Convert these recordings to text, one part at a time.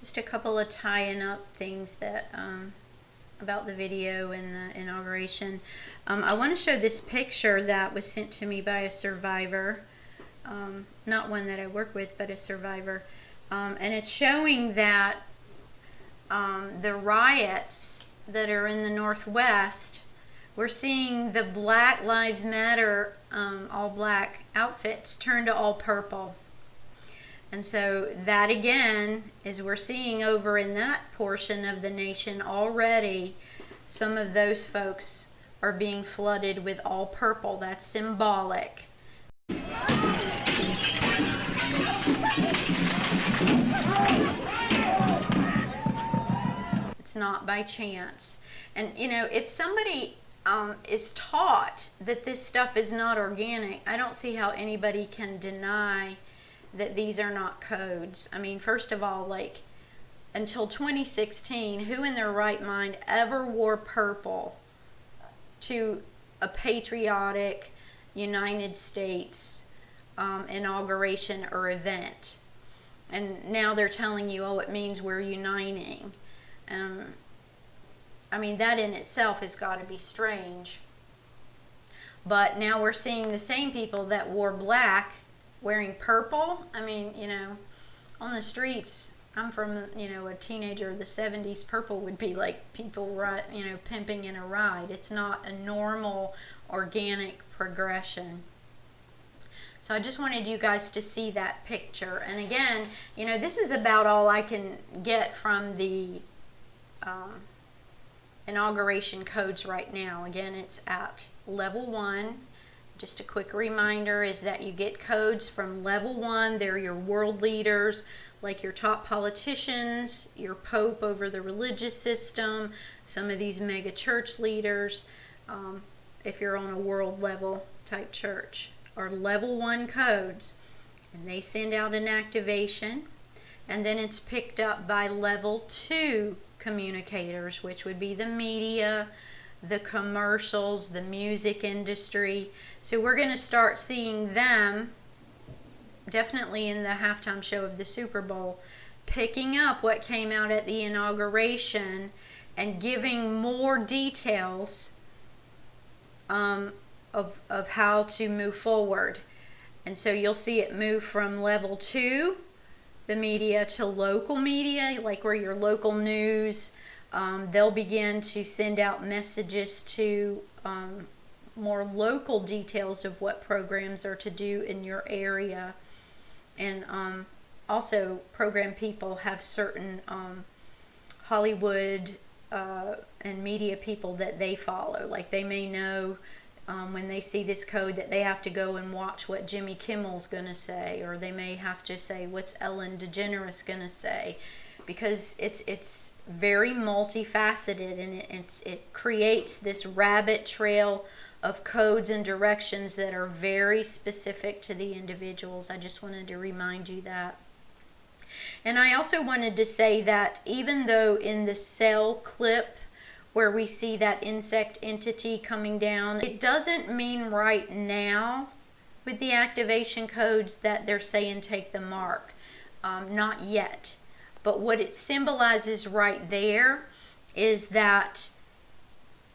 just a couple of tying up things that about the video and the inauguration. I want to show this picture that was sent to me by a survivor, not one that I work with, but a survivor, and it's showing that the riots that are in the Northwest, we're seeing the Black Lives Matter all black outfits turn to all purple. And so that again is we're seeing over in that portion of the nation already some of those folks are being flooded with all purple. That's symbolic. It's not by chance. And you know, if somebody is taught that this stuff is not organic, I don't see how anybody can deny that these are not codes. I mean, first of all, like, until 2016, who in their right mind ever wore purple to a patriotic United States inauguration or event? And now they're telling you, oh, it means we're uniting. I mean, that in itself has got to be strange. But now we're seeing the same people that wore black wearing purple. I mean, you know, on the streets, I'm from, you know, a teenager of the 70s, purple would be like people, you know, pimping in a ride. It's not a normal organic progression. So I just wanted you guys to see that picture. And again, you know, this is about all I can get from the inauguration codes right now. Again, it's at level 1. Just a quick reminder is that you get codes from level 1. They're your world leaders, like your top politicians, your pope over the religious system, some of these mega church leaders, if you're on a world level type church, are level 1 codes. And they send out an activation, and then it's picked up by level 2 communicators, which would be the media, the commercials, the music industry. So we're going to start seeing them definitely in the halftime show of the Super Bowl, picking up what came out at the inauguration and giving more details of how to move forward. And so you'll see it move from level 2, the media, to local media, like where your local news, they'll begin to send out messages to more local details of what programs are to do in your area. And also program people have certain Hollywood and media people that they follow. Like they may know when they see this code that they have to go and watch what Jimmy Kimmel's going to say, or they may have to say what's Ellen DeGeneres going to say, because it's very multifaceted, and it creates this rabbit trail of codes and directions that are very specific to the individuals. I just wanted to remind you that. And I also wanted to say that even though in the cell clip where we see that insect entity coming down, it doesn't mean right now with the activation codes that they're saying take the mark. Not yet. But what it symbolizes right there is that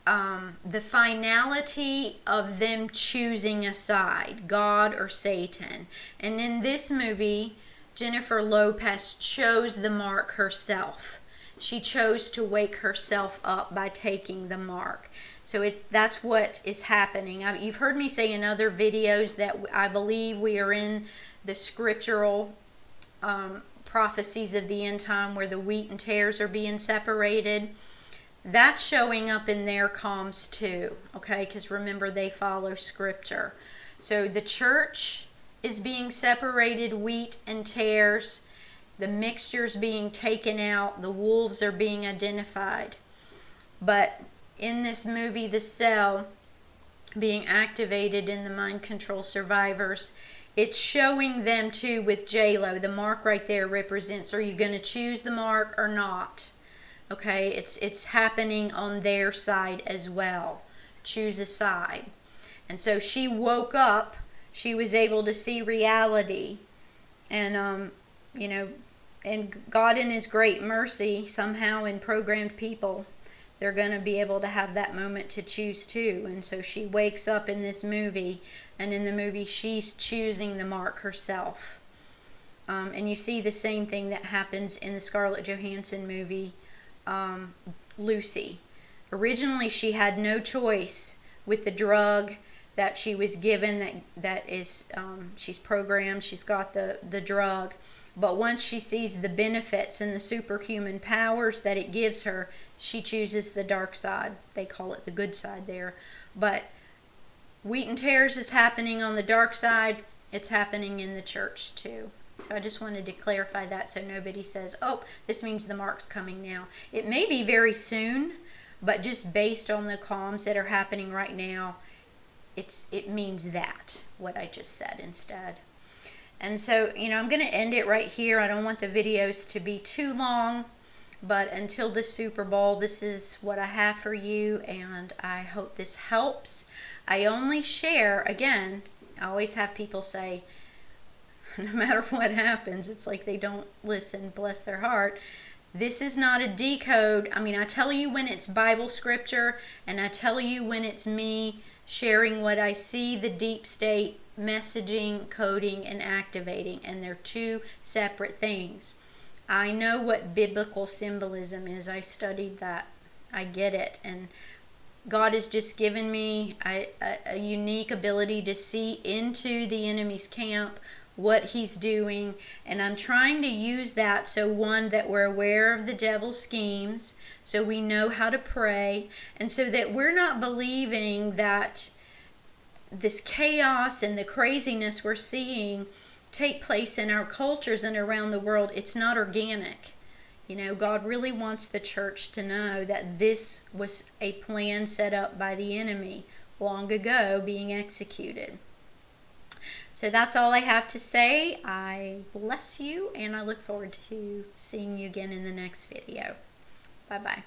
the finality of them choosing a side, God or Satan. And in this movie, Jennifer Lopez chose the mark herself. She chose to wake herself up by taking the mark. So that's what is happening. You've heard me say in other videos that I believe we are in the scriptural prophecies of the end time where the wheat and tares are being separated. That's showing up in their comms too, okay? Because remember, they follow scripture. So the church is being separated, wheat and tares. The mixture's being taken out. The wolves are being identified. But in this movie, the cell being activated in the mind control survivors, it's showing them too with J-Lo. The mark right there represents, are you going to choose the mark or not? Okay, it's happening on their side as well. Choose a side. And so she woke up. She was able to see reality. And, you know, And God in his great mercy, somehow in programmed people, they're going to be able to have that moment to choose too. And so she wakes up in this movie, and in the movie she's choosing the mark herself. And you see the same thing that happens in the Scarlett Johansson movie, Lucy. Originally she had no choice with the drug that she was given, that is, she's programmed, she's got the drug. But once she sees the benefits and the superhuman powers that it gives her, she chooses the dark side. They call it the good side there. But wheat and tares is happening on the dark side. It's happening in the church too. So I just wanted to clarify that so nobody says, oh, this means the mark's coming now. It may be very soon, but just based on the comms that are happening right now, it means that, what I just said instead. And so, I'm going to end it right here. I don't want the videos to be too long, but until the Super Bowl, this is what I have for you, and I hope this helps. I only share, again, I always have people say, no matter what happens, it's like they don't listen, bless their heart. This is not a decode. I tell you when it's Bible scripture, and I tell you when it's me sharing what I see the deep state messaging, coding, and activating, and they're two separate things. I know what biblical symbolism is. I studied that. I get it, and God has just given me a unique ability to see into the enemy's camp, what he's doing, and I'm trying to use that so, one, that we're aware of the devil's schemes, so we know how to pray, and so that we're not believing that this chaos and the craziness we're seeing take place in our cultures and around the world, it's not organic. God really wants the church to know that this was a plan set up by the enemy long ago being executed. So that's all I have to say. I bless you, and I look forward to seeing you again in the next video. Bye-bye.